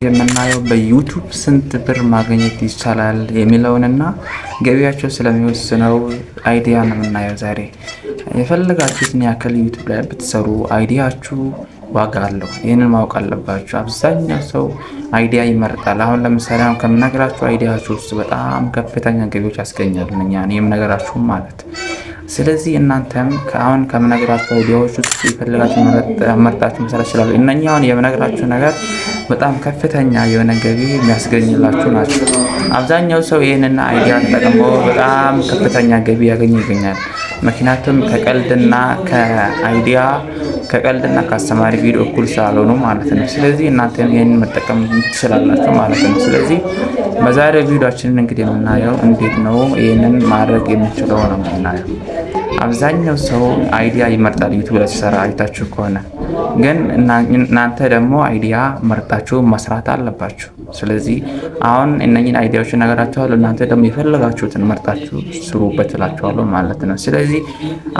የምናየው በዩቱብ ስንት ብር ማግኘት ይቻላል የሚለውንና ገቢያቸው ስለሚወስነው አይዲያ ነው የምናየው ዛሬ። የፈለጋችሁትን ያክል ዩቱብ ላይ ብትሰሩ አይዲያችሁ ዋጋ አለው። ይህንን ማወቅ አለባችሁ። አብዛኛው ሰው አይዲያ ይመርጣል። አሁን ለምሳሌ ከምነግራችሁ አይዲያችሁ ውስጥ በጣም ከፍተኛ ገቢዎች ያስገኛሉ የምነግራችሁም ማለት። ስለዚህ እናንተም አሁን ከምነግራችሁ አይዲያዎች ውስጥ የፈለጋችሁ መርጣችሁ መስራት ይችላሉ። እነኚህ አሁን የምነግራችሁ ነገር በጣም ከፍተኛ የሆነ ገቢ የሚያስገኝላችሁ ናቸው። አብዛኛው ሰው ይህንን አይዲያ ተጠቅሞ በጣም ከፍተኛ ገቢ ይገኛል። ምክንያቱም ከቀልድና ከአስተማሪ ቪዲዮ እኩል ስላልሆኑ ማለት ነው። ስለዚህ እናንተም ይህንን መጠቀም ትችላላችሁ ማለት ነው። ስለዚህ በዛሬው ቪዲዮአችንን እንግዲህ የምናየው እንዴት ነው ይህንን ማድረግ የምንችለው ነው የምናየው። አብዛኛው ሰው አይዲያ ይመርጣል ዩቱብ ላይ ሲሰራ አይታችሁ ከሆነ፣ ግን እናንተ ደግሞ አይዲያ መርጣችሁ መስራት አለባችሁ። ስለዚህ አሁን እነኚህን አይዲያዎች ነገራችኋለሁ፣ እናንተ ደግሞ የፈለጋችሁትን መርጣችሁ ስሩበት እላችኋለሁ ማለት ነው። ስለዚህ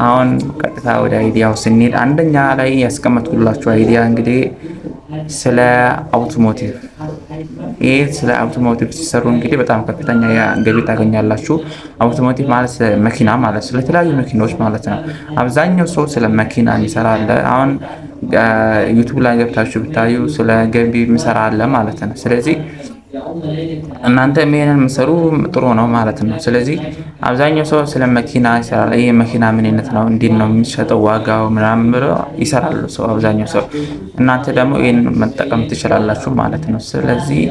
አሁን ቀጥታ ወደ አይዲያው ስንሄድ አንደኛ ላይ ያስቀመጥኩላችሁ አይዲያ እንግዲህ ስለ አውቶሞቲቭ። ይህ ስለ አውቶሞቲቭ ሲሰሩ እንግዲህ በጣም ከፍተኛ ገቢ ታገኛላችሁ። አውቶሞቲቭ ማለት መኪና ማለት ስለተለያዩ መኪናዎች ማለት ነው። አብዛኛው ሰው ስለ መኪና የሚሰራ አለ። አሁን ዩቱብ ላይ ገብታችሁ ብታዩ ስለ ገቢ የሚሰራ አለ ማለት ነው። ስለዚህ እናንተ ይሄንን የምትሰሩ ጥሩ ነው ማለት ነው። ስለዚህ አብዛኛው ሰው ስለ መኪና ይሰራል። ይሄ መኪና ምን አይነት ነው፣ እንዴት ነው የሚሸጠው፣ ዋጋው ምናምን ብለው ይሰራሉ ሰው አብዛኛው ሰው። እናንተ ደግሞ ይሄን መጠቀም ትችላላችሁ ማለት ነው። ስለዚህ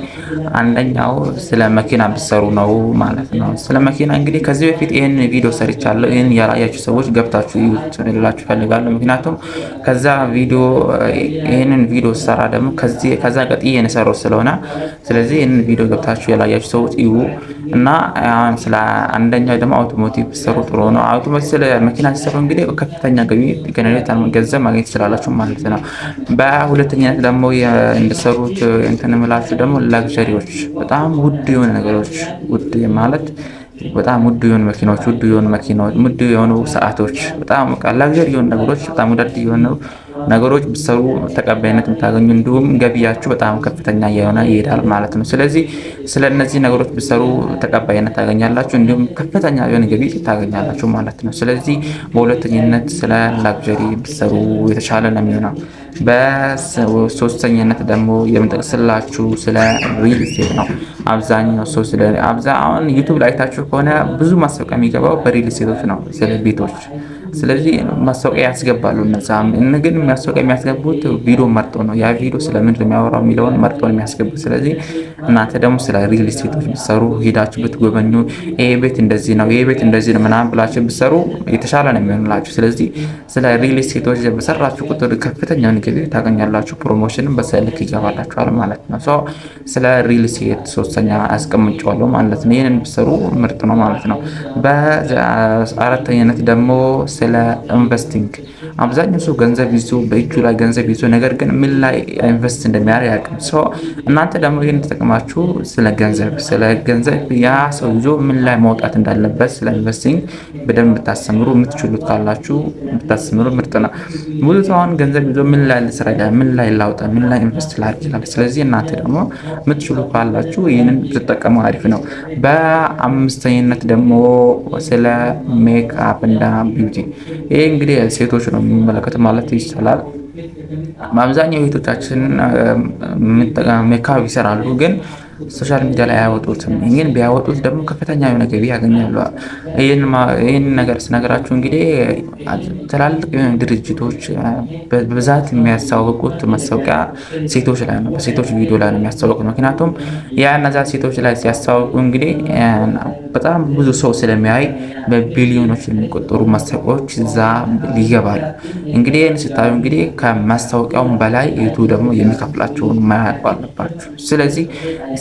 አንደኛው ስለ መኪና ብትሰሩ ነው ማለት ነው። ስለ መኪና እንግዲህ ከዚህ በፊት ይሄን ቪዲዮ ሰርቻለሁ። ይሄን ያላያችሁ ሰዎች ገብታችሁ ይዩት ልላችሁ ፈልጋለሁ። ምክንያቱም ከዛ ቪዲዮ ይሄንን ቪዲዮ ሰራ ደግሞ ከዛ ቀጥዬ የሰራው ስለሆነ ስለዚህ ይህንን ቪዲዮ ገብታችሁ ያላያችሁ ሰዎች እዩ እና ስለ አንደኛው ደግሞ አውቶሞቲቭ ሰሩ ጥሩ ነው። አውቶሞቲቭ ስለ መኪና ሲሰሩ እንግዲህ ከፍተኛ ገቢ ገንዘብ ማግኘት ትችላላችሁ ማለት ነው። በሁለተኛነት ደግሞ እንደሰሩት እንትን እምላችሁ ደግሞ ላግዠሪዎች፣ በጣም ውድ የሆኑ ነገሮች፣ ውድ ማለት በጣም ውድ የሆኑ መኪናዎች፣ ውድ የሆኑ ሰዓቶች፣ በጣም ላግዠሪ የሆኑ ነገሮች፣ በጣም ውድ የሆኑ ነገሮች ብትሰሩ ተቀባይነት የምታገኙ እንዲሁም ገቢያችሁ በጣም ከፍተኛ የሆነ ይሄዳል ማለት ነው። ስለዚህ ስለ እነዚህ ነገሮች ብትሰሩ ተቀባይነት ታገኛላችሁ፣ እንዲሁም ከፍተኛ የሆነ ገቢ ታገኛላችሁ ማለት ነው። ስለዚህ በሁለተኝነት ስለ ላግዠሪ ብትሰሩ የተሻለ ነው የሚሆነው። በሶስተኛነት ደግሞ የምጠቅስላችሁ ስለ ሪል ስቴት ነው። አብዛኛው ሰው አሁን ዩቱብ ላይ አይታችሁ ከሆነ ብዙ ማስታወቂያ የሚገባው በሪል ስቴቶች ነው፣ ስለ ቤቶች። ስለዚህ ማስታወቂያ ያስገባሉ። ግን ማስታወቂያ የሚያስገቡት ቪዲዮ መርጦ ነው። ያ ቪዲዮ ስለምን የሚያወራው የሚለውን መርጦ ነው የሚያስገቡት። ስለዚህ እናንተ ደግሞ ስለ ሪል ስቴቶች ብትሰሩ፣ ሄዳችሁ ብትጎበኙ፣ ይሄ ቤት እንደዚህ ነው፣ ይሄ ቤት እንደዚህ ነው ምናምን ብላችሁ ብትሰሩ የተሻለ ነው የሚሆንላችሁ። ስለዚህ ስለ ሪል ስቴቶች በሰራችሁ ቁጥር ከፍተኛ ገቢ ታገኛላችሁ። ፕሮሞሽንም በስልክ ይገባላችኋል ማለት ነው። ስለ ሪል ስቴት ሶስተኛ አስቀምጫለሁ ማለት ነው። ይህንን ብትሰሩ ምርጥ ነው ማለት ነው። በአራተኛነት ደግሞ ስለ ኢንቨስቲንግ። አብዛኛው ሰው ገንዘብ ይዞ በእጁ ላይ ገንዘብ ይዞ ነገር ግን ምን ላይ ኢንቨስት እንደሚያደርግ ያውቅም። እናንተ ደግሞ ይህን ተጠቅማችሁ ስለ ገንዘብ ያ ሰው ይዞ ምን ላይ ማውጣት እንዳለበት ስለ ኢንቨስቲንግ በደንብ ብታስተምሩ፣ የምትችሉት ካላችሁ ብታስተምሩ ምርጥ ነው። ብዙ ሰው አሁን ገንዘብ ይዞ ምን ላይ ልስራ፣ ምን ላይ ላውጣ፣ ምን ላይ ኢንቨስት ላድርግ ይላል። ስለዚህ እናንተ ደግሞ የምትችሉ ካላችሁ ይህንን ብትጠቀሙ አሪፍ ነው። በአምስተኝነት ደግሞ ስለ ሜክአፕ እና ቢዩቲ። ይሄ እንግዲህ ሴቶች ነው የሚመለከት ማለት ይቻላል። በአብዛኛው ቤቶቻችን ሜካፕ ይሰራሉ፣ ግን ሶሻል ሚዲያ ላይ አያወጡትም። ይህን ቢያወጡት ደግሞ ከፍተኛ የሆነ ገቢ ያገኛሉ። ይህን ነገር ስነግራችሁ እንግዲህ ትላልቅ ድርጅቶች በብዛት የሚያስታወቁት ማስታወቂያ ሴቶች ላይ ነው፣ በሴቶች ቪዲዮ ላይ ነው የሚያስታወቁት። ምክንያቱም እነዛ ሴቶች ላይ ሲያስታወቁ እንግዲህ በጣም ብዙ ሰው ስለሚያይ በቢሊዮኖች የሚቆጠሩ ማስታወቂያዎች እዛ ይገባሉ። እንግዲህ ይህን ስታዩ እንግዲህ ከማስታወቂያውም በላይ ዩቱብ ደግሞ የሚከፍላቸውን ማያውቁ አለባችሁ። ስለዚህ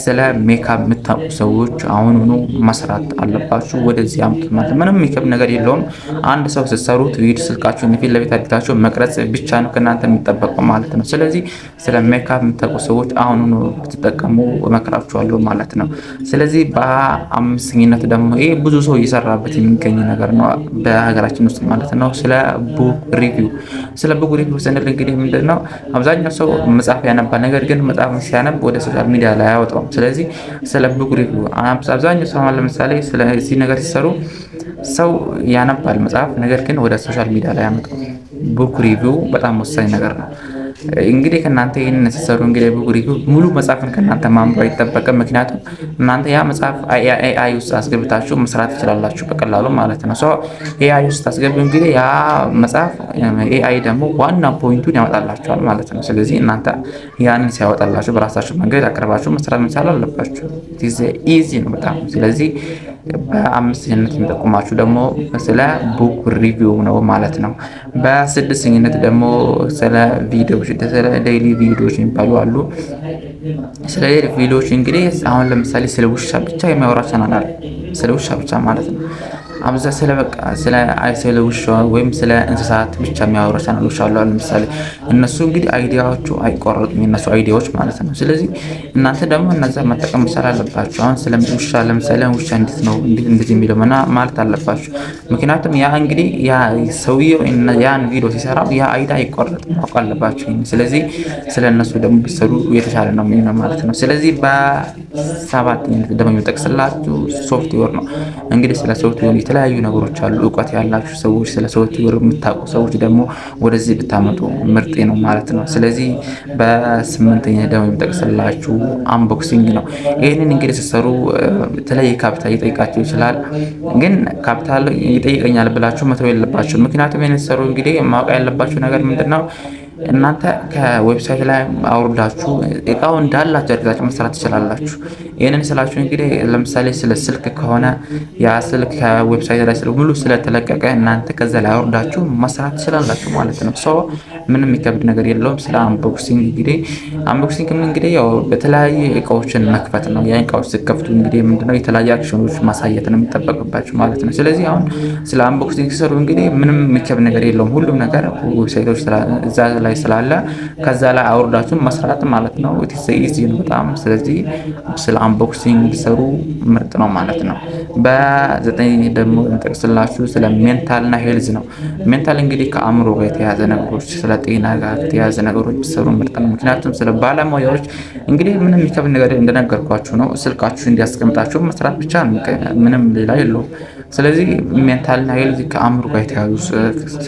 ስለ ሜካፕ የምታውቁ ሰዎች አሁኑኑ መስራት አለባችሁ። ወደዚህ አምጡት ማለት ምንም የሚከብድ ነገር የለውም። አንድ ሰው ስትሰሩት ቪዲዮ ስልካችሁን ፊት ለፊት አድርጋችሁ መቅረጽ ብቻ ነው ከእናንተ የሚጠበቀው ማለት ነው። ስለዚህ ስለ ሜካፕ የምታውቁ ሰዎች አሁኑኑ ብትጠቀሙ እመክራችኋለሁ ማለት ነው። ስለዚህ በአምስተኝነት ደግሞ ይሄ ብዙ ሰው እየሰራበት የሚገኝ ነገር ነው በሀገራችን ውስጥ ማለት ነው። ስለ ቡክ ሪቪው ስንል እንግዲህ ምንድን ነው አብዛኛው ሰው መጽሐፍ ያነባል፣ ነገር ግን መጽሐፍ ሲያነብ ወደ ሶሻል ሚዲያ ላይ አያወጣውም። ስለዚህ ስለ ቡክ ሪቪው አብዛኛው ሰው ለምሳሌ ስለዚህ ነገር ሲሰሩ ሰው ያነባል መጽሐፍ፣ ነገር ግን ወደ ሶሻል ሚዲያ ላይ ያመጣው። ቡክ ሪቪው በጣም ወሳኝ ነገር ነው። እንግዲህ ከእናንተ ይህን ሲሰሩ እንግዲህ ቡክ ሪቪው ሙሉ መጽሐፍን ከእናንተ ማንበብ አይጠበቅም። ምክንያቱም እናንተ ያ መጽሐፍ ኤአይ ውስጥ አስገብታችሁ መስራት ትችላላችሁ በቀላሉ ማለት ነው። ኤአይ ውስጥ አስገቡ እንግዲህ ያ መጽሐፍ ኤአይ ደግሞ ዋና ፖይንቱን ያወጣላችኋል ማለት ነው። ስለዚህ እናንተ ያንን ሲያወጣላችሁ በራሳችሁ መንገድ አቅርባችሁ መስራት መቻል አለባችሁ። ኢዚ ነው በጣም። ስለዚህ በአምስተኝነት የሚጠቁማችሁ ደግሞ ስለ ቡክ ሪቪው ነው ማለት ነው። በስድስተኝነት ደግሞ ስለ ቪዲዮዎች ስለ ዴይሊ ቪዲዮዎች የሚባሉ አሉ። ስለ ዴይሊ ቪዲዮዎች እንግዲህ አሁን ለምሳሌ ስለ ውሻ ብቻ የሚያወራ ቻናል አለ። ስለ ውሻ ብቻ ማለት ነው። ስለ ውሻ ወይም ስለ እንስሳት ብቻ የሚያወሩ ቻናሎች አሉ። ለምሳሌ እነሱ እንግዲህ አይዲያዎቹ አይቆረጡም፣ የነሱ አይዲያዎች ማለት ነው። ስለዚህ እናንተ ደግሞ እነዛ መጠቀም መቻል አለባችሁ። አሁን ስለ ውሻ ለምሳሌ ውሻ እንዴት ነው እንደዚህ የሚለው ማለት አለባችሁ። ምክንያቱም ያ እንግዲህ ያ ሰውየው ያን ቪዲዮ ሲሰራው ያ አይዲያ አይቆረጥም ማወቅ አለባችሁ። ስለዚህ ስለ እነሱ ደግሞ ቢሰሩ የተሻለ ነው የሚሆነው ማለት ነው። ስለዚህ በሰባተኝነት ደግሞ የሚጠቅስላችሁ ሶፍትዌር ነው። እንግዲህ ስለ ሶፍትዌር የተለያዩ ነገሮች አሉ። እውቀት ያላችሁ ሰዎች ስለ ሶፍትዌር የምታውቁ ሰዎች ደግሞ ወደዚህ ብታመጡ ምርጥ ነው ማለት ነው። ስለዚህ በስምንተኛ ደግሞ የሚጠቅስላችሁ አንቦክሲንግ ነው። ይህንን እንግዲህ ስትሰሩ የተለያየ ካፒታል ይጠይቃችሁ ይችላል። ግን ካፒታል ይጠይቀኛል ብላችሁ መተው የለባችሁ። ምክንያቱም ይህን ስትሰሩ እንግዲህ ማወቅ ያለባችሁ ነገር ምንድን ነው? እናንተ ከዌብሳይት ላይ አውርዳችሁ እቃው እንዳላችሁ አድርጋችሁ መስራት ትችላላችሁ። ይህንን ስላችሁ እንግዲህ ለምሳሌ ስለ ስልክ ከሆነ ያ ስልክ ከዌብሳይት ላይ ሙሉ ስለተለቀቀ እናንተ ከዛ ላይ አውርዳችሁ መስራት ትችላላችሁ ማለት ነው። ምንም የሚከብድ ነገር የለውም። ስለ አንቦክሲንግ እንግዲህ ያው በተለያየ እቃዎችን መክፈት ነው። ያ እቃዎች ሲከፍቱ እንግዲህ ምንድነው የተለያየ አክሽኖች ማሳየት ነው የሚጠበቅባችሁ ማለት ነው። ስለዚህ አሁን ስለ አንቦክሲንግ ሲሰሩ እንግዲህ ምንም የሚከብድ ነገር የለውም። ሁሉም ነገር ዌብሳይቶች እዛ ላይ ስላለ ከዛ ላይ አውርዳችሁ መስራት ማለት ነው። ኢዚ ነው በጣም። ስለዚህ ስለ አንቦክሲንግ ሰሩ ምርጥ ነው ማለት ነው። በዘጠኝ ደግሞ እንጠቅስላችሁ ስለ ሜንታልና ሄልዝ ነው። ሜንታል እንግዲህ ከአእምሮ ጋር የተያዘ ነገሮች፣ ስለ ጤና ጋር የተያዘ ነገሮች ሰሩ ምርጥ ነው። ምክንያቱም ስለ ባለሙያዎች እንግዲህ ምንም የሚከብድ ነገር እንደነገርኳችሁ ነው። ስልካችሁ እንዲያስቀምጣችሁ መስራት ብቻ ነው፣ ምንም ሌላ የለውም። ስለዚህ ሜንታልና ሄልዝ ከአእምሮ ጋር የተያዙ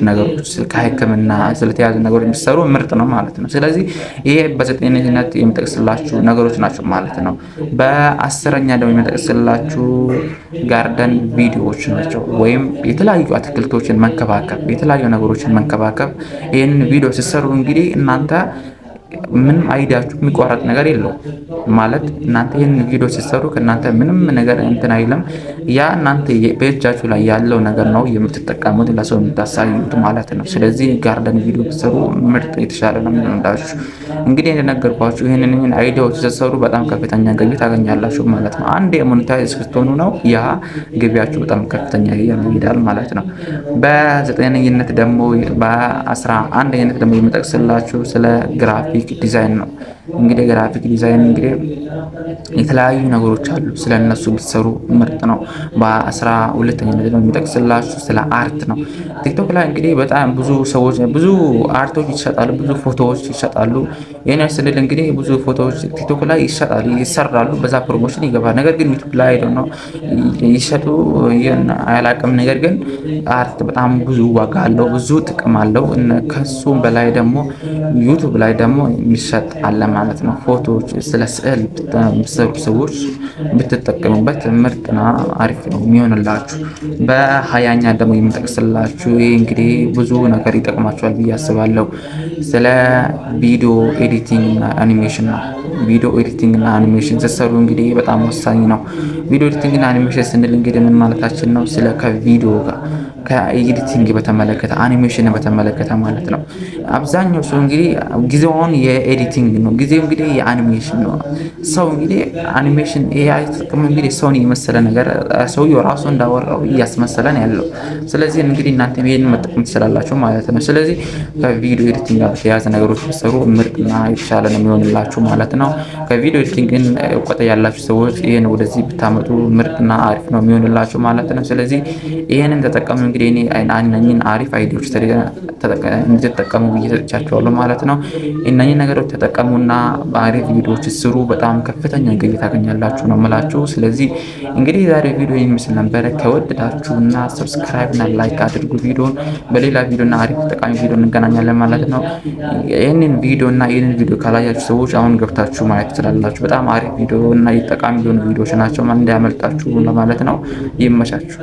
ነገሮች ከሕክምና ስለተያዙ ነገሮች የሚሰሩ ምርጥ ነው ማለት ነው። ስለዚህ ይሄ በዘጠኝነት የሚጠቅስላችሁ ነገሮች ናቸው ማለት ነው። በአስረኛ ደግሞ የሚጠቅስላችሁ ጋርደን ቪዲዮዎች ናቸው። ወይም የተለያዩ አትክልቶችን መንከባከብ፣ የተለያዩ ነገሮችን መንከባከብ። ይህንን ቪዲዮ ሲሰሩ እንግዲህ እናንተ ምንም አይዲያችሁ የሚቋረጥ ነገር የለው ማለት እናንተ ይህን ቪዲዮ ሲሰሩ ከእናንተ ምንም ነገር እንትን አይለም። ያ እናንተ በእጃችሁ ላይ ያለው ነገር ነው የምትጠቀሙት፣ ለሰው የምታሳዩት ማለት ነው። ስለዚህ ጋርደን ቪዲዮ ሲሰሩ ምርጥ የተሻለ ነው የሚሆንላችሁ። እንግዲህ እንደነገርኳችሁ ይህንን አይዲያዎች ሲሰሩ በጣም ከፍተኛ ገቢ ታገኛላችሁ ማለት ነው። አንድ የሞኔታይዝ ስትሆኑ ነው ያ ገቢያችሁ በጣም ከፍተኛ ይሄዳል ማለት ነው። በዘጠነኝነት ደግሞ በ11ኛነት ደግሞ የሚጠቅስላችሁ ስለ ግራፊክ ዲዛይን ነው። እንግዲህ ግራፊክ ዲዛይን እንግዲህ የተለያዩ ነገሮች አሉ። ስለ እነሱ ብትሰሩ ምርጥ ነው። በ12ኛነት ደግሞ የሚጠቅስላችሁ ስለ አርት ነው። ቲክቶክ ላይ እንግዲህ በጣም ብዙ ሰዎች ብዙ አርቶች ይሸጣሉ፣ ብዙ ፎቶዎች ይሸጣሉ። ይህን ስንል እንግዲህ ብዙ ፎቶዎች ቲክቶክ ላይ ይሰራሉ፣ በዛ ፕሮሞሽን ይገባል። ነገር ግን ዩቱብ ላይ ነው ይሸጡ አያላቅም። ነገር ግን አርት በጣም ብዙ ዋጋ አለው፣ ብዙ ጥቅም አለው። ከሱም በላይ ደግሞ ዩቱብ ላይ ደግሞ የሚሸጥ አለ ማለት ነው። ፎቶዎች ስለ ስዕል የሚሰሩ ሰዎች ብትጠቀሙበት ምርጥና አሪፍ ነው የሚሆንላችሁ። በ20ኛ ደግሞ የምጠቅስላችሁ ይህ እንግዲህ ብዙ ነገር ይጠቅማችኋል ብዬ አስባለሁ። ስለ ቪዲዮ ኤዲቲንግ እና አኒሜሽን ነው። ቪዲዮ ኤዲቲንግ እና አኒሜሽን ስትሰሩ እንግዲህ በጣም ወሳኝ ነው። ቪዲዮ ኤዲቲንግ እና አኒሜሽን ስንል እንግዲህ ምን ማለታችን ነው? ስለ ከቪዲዮ ጋር ከኤዲቲንግ በተመለከተ አኒሜሽን በተመለከተ ማለት ነው። አብዛኛው ሰው እንግዲህ ጊዜውን የኤዲቲንግ ነው፣ ጊዜው እንግዲህ የአኒሜሽን ነው። ሰው እንግዲህ አኒሜሽን ኤአይ ጥቅም እንግዲህ ሰውን የመሰለ ነገር ሰውየው ራሱ እንዳወራው እያስመሰለን ያለው። ስለዚህ እንግዲህ እናንተ ይሄንን መጠቀም ትችላላችሁ ማለት ነው። ስለዚህ ከቪዲዮ ኤዲቲንግ ጋር የተያያዘ ነገሮች ሲሰሩ ምርጥና የተሻለ ነው የሚሆንላችሁ ማለት ነው። ከቪዲዮ ኤዲቲንግን እውቀት ያላችሁ ሰዎች ይሄን ወደዚህ ብታመጡ ምርጥና አሪፍ ነው የሚሆንላችሁ ማለት ነው። ስለዚህ ይሄንን ተጠቀሙ። እንግዲህ እኔ እነኚህን አሪፍ አይዲያዎች እንድትጠቀሙ ብዬ ሰጥቻችኋለሁ ማለት ነው። እነኚህ ነገሮች ተጠቀሙና አሪፍ ቪዲዮዎች ስሩ፣ በጣም ከፍተኛ ገቢ ታገኛላችሁ ነው የምላችሁ። ስለዚህ እንግዲህ ዛሬ ቪዲዮ የሚመስል ነበረ። ከወደዳችሁና ሰብስክራይብ እና ላይክ አድርጉ ቪዲዮን። በሌላ ቪዲዮና አሪፍ ጠቃሚ ቪዲዮ እንገናኛለን ማለት ነው። ይህንን ቪዲዮ ካላያችሁ ሰዎች አሁን ገብታችሁ ማየት ትችላላችሁ። በጣም አሪፍ ቪዲዮ እና ጠቃሚ የሆኑ ቪዲዮዎች ናቸው፣ እንዳያመልጣችሁ ለማለት ነው። ይመቻችሁ።